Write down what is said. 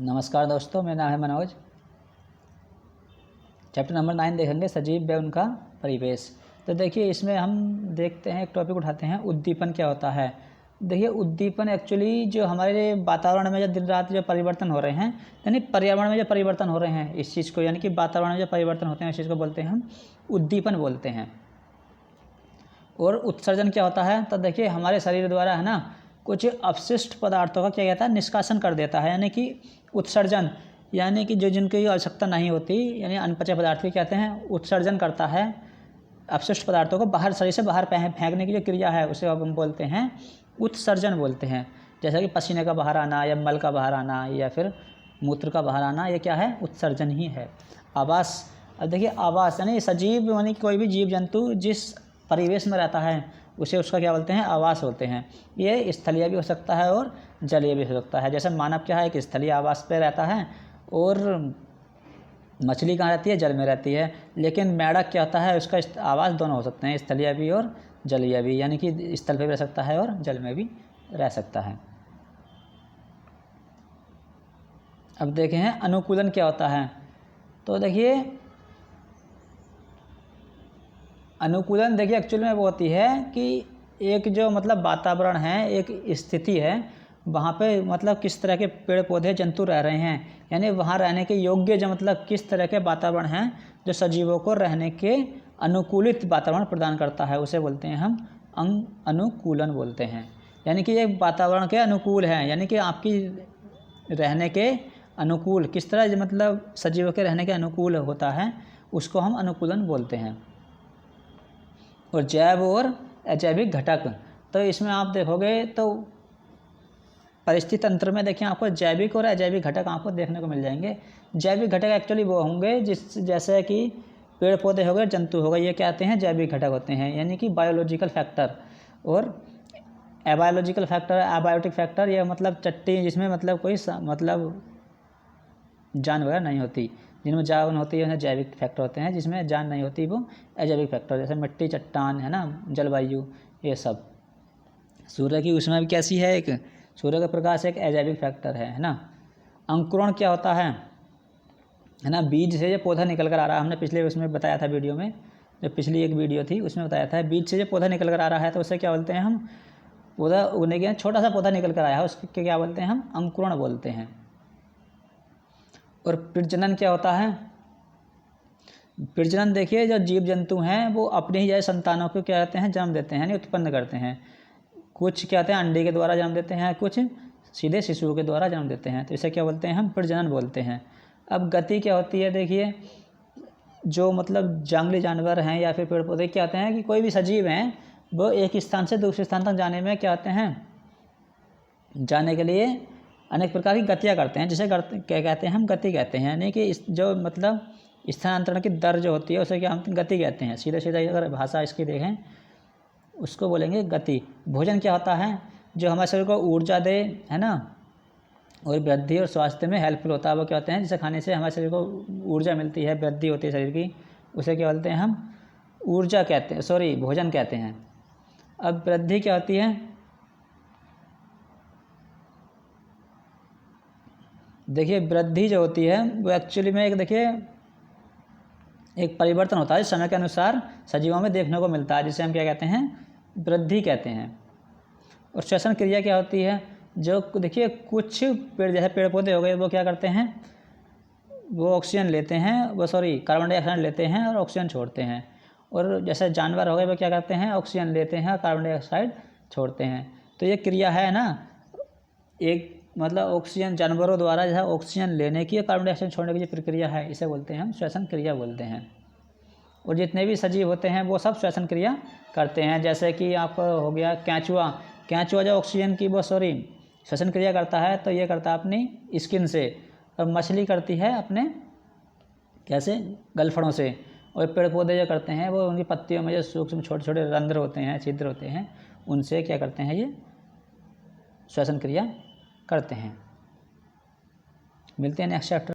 नमस्कार दोस्तों, मेरा नाम है मनोज। चैप्टर नंबर 9 देखेंगे, सजीव व उनका परिवेश। तो देखिए, इसमें हम देखते हैं, एक टॉपिक उठाते हैं, उद्दीपन क्या होता है। देखिए, उद्दीपन एक्चुअली जो हमारे वातावरण में जो दिन रात जो परिवर्तन हो रहे हैं, यानी पर्यावरण में जो परिवर्तन हो रहे हैं, इस चीज़ को, यानी कि वातावरण में जो परिवर्तन होते हैं, इस चीज़ को बोलते हैं हम उद्दीपन बोलते हैं। और उत्सर्जन क्या होता है, तो देखिए हमारे शरीर द्वारा है ना कुछ अपशिष्ट पदार्थों का क्या कहता है, निष्कासन कर देता है। यानी कि उत्सर्जन, यानी कि जो जिनकी आवश्यकता नहीं होती, यानी अनपचे पदार्थ की कहते हैं उत्सर्जन करता है। अपशिष्ट पदार्थों को बाहर शरीर से बाहर फेंकने की जो क्रिया है उसे हम बोलते हैं उत्सर्जन बोलते हैं। जैसा कि पसीने का बाहर आना या मल का बाहर आना या फिर मूत्र का बाहर आना, ये क्या है, उत्सर्जन ही है। आवास, अब देखिए आवास यानी सजीव, यानी कोई भी जीव जंतु जिस परिवेश में रहता है उसे उसका क्या बोलते हैं, आवास होते हैं। ये स्थलीय भी हो सकता है और जलीय भी हो सकता है। जैसे मानव क्या है, एक स्थलीय आवास पे रहता है, और मछली कहाँ रहती है, जल में रहती है। लेकिन मेंढक क्या होता है, उसका आवास दोनों हो सकते हैं, स्थलीय भी और जलीय भी, यानी कि स्थल पे भी रह सकता है और जल में भी रह सकता है। अब देखें हैं अनुकूलन क्या होता है। तो देखिए अनुकूलन, देखिए एक्चुअल में वो होती है कि एक जो मतलब वातावरण है, एक स्थिति है, वहाँ पे मतलब किस तरह के पेड़ पौधे जंतु रह रहे हैं, यानी वहाँ रहने के योग्य जो मतलब किस तरह के वातावरण हैं जो सजीवों को रहने के अनुकूलित वातावरण प्रदान करता है, उसे बोलते हैं हम अनुकूलन बोलते हैं। यानी कि ये वातावरण के अनुकूल है, यानी कि आपकी रहने के अनुकूल, किस तरह मतलब सजीवों के रहने के अनुकूल होता है, उसको हम अनुकूलन बोलते हैं। और जैव और अजैविक घटक, तो इसमें आप देखोगे तो परिस्थिति तंत्र में देखिए आपको जैविक और अजैविक घटक आपको देखने को मिल जाएंगे। जैविक घटक एक्चुअली वो होंगे जैसे कि पेड़ पौधे हो गए, जंतु हो गए, ये क्या आते हैं, जैविक घटक होते हैं, यानी कि बायोलॉजिकल फैक्टर। और एबायोलॉजिकल फैक्टर, एबायोटिक फैक्टर, ये मतलब चट्टी जिसमें मतलब कोई मतलब जान वगैरह नहीं होती। जिनमें जान होती है उन्हें जैविक फैक्टर होते हैं, जिसमें जान नहीं होती वो अजैविक फैक्टर, जैसे मिट्टी, चट्टान है ना, जलवायु, ये सब। सूर्य की ऊष्मा भी कैसी है, एक सूर्य का प्रकाश एक अजैविक फैक्टर है ना। अंकुरण क्या होता है ना, बीज से ये पौधा निकल कर आ रहा है। हमने पिछले उसमें बताया था वीडियो में, जो पिछली एक वीडियो थी उसमें बताया था, बीज से ये पौधा निकल कर आ रहा है तो उसे क्या बोलते हैं हम, पौधा उगने के छोटा सा पौधा निकल कर आया है, उसके क्या बोलते हैं हम, अंकुरण बोलते हैं। और प्रजनन क्या होता है, प्रजनन देखिए जो जीव जंतु हैं वो अपने ही जैसे संतानों को क्या कहते हैं, जन्म देते हैं, यानी उत्पन्न करते हैं। कुछ क्या कहते हैं अंडे के द्वारा जन्म देते हैं, कुछ सीधे शिशुओं के द्वारा जन्म देते हैं, तो इसे क्या बोलते हैं हम, प्रजनन बोलते हैं। अब गति क्या होती है, देखिए जो मतलब जंगली जानवर हैं या फिर पेड़ पौधे क्या होते हैं कि कोई भी सजीव हैं, वो एक स्थान से दूसरे स्थान तक जाने में क्या होते हैं, जाने के लिए अनेक प्रकार की गतियाँ करते हैं, जिसे क्या कहते हैं हम, गति कहते हैं। यानी कि जो मतलब स्थानांतरण की दर जो होती है उसे क्या हम गति कहते हैं। सीधे सीधे अगर भाषा इसकी देखें उसको बोलेंगे गति। भोजन क्या होता है, जो हमारे शरीर को ऊर्जा दे, है ना, और वृद्धि और स्वास्थ्य में हेल्पफुल होता है, वो क्या होते हैं, जिसे खाने से हमारे शरीर को ऊर्जा मिलती है, वृद्धि होती है शरीर की, उसे क्या बोलते हैं हम, ऊर्जा कहते हैं, सॉरी भोजन कहते हैं। अब वृद्धि क्या होती है, देखिए वृद्धि जो होती है वो एक्चुअली में एक देखिए एक परिवर्तन होता है समय के अनुसार सजीवों में देखने को मिलता है, जिसे हम क्या कहते हैं, वृद्धि कहते हैं। और श्वसन क्रिया क्या होती है, जो देखिए कुछ पेड़ जैसे पेड़ पौधे हो गए वो क्या करते हैं, वो ऑक्सीजन लेते हैं, वो सॉरी कार्बन डाइऑक्साइड लेते हैं और ऑक्सीजन छोड़ते हैं। और जैसे जानवर हो गए वो क्या करते हैं, ऑक्सीजन लेते हैं और कार्बन डाइऑक्साइड छोड़ते हैं। तो ये क्रिया है ना, एक मतलब ऑक्सीजन जानवरों द्वारा जैसा ऑक्सीजन लेने की और कार्बन डाइऑक्साइड छोड़ने की जो प्रक्रिया है, इसे बोलते हैं हम श्वसन क्रिया बोलते हैं। और जितने भी सजीव होते हैं वो सब श्वसन क्रिया करते हैं। जैसे कि आप हो गया केंचुआ, केंचुआ जो ऑक्सीजन की वो सॉरी श्वसन क्रिया करता है, तो ये करता है अपनी स्किन से, और मछली करती है अपने कैसे, गलफड़ों से। और पेड़ पौधे जो करते हैं वो उनकी पत्तियों में जो सूक्ष्म छोटे छोटे रंध्र होते हैं, छिद्र होते हैं, उनसे क्या करते हैं, ये श्वसन क्रिया करते हैं। मिलते हैं नेक्स्ट चैप्टर।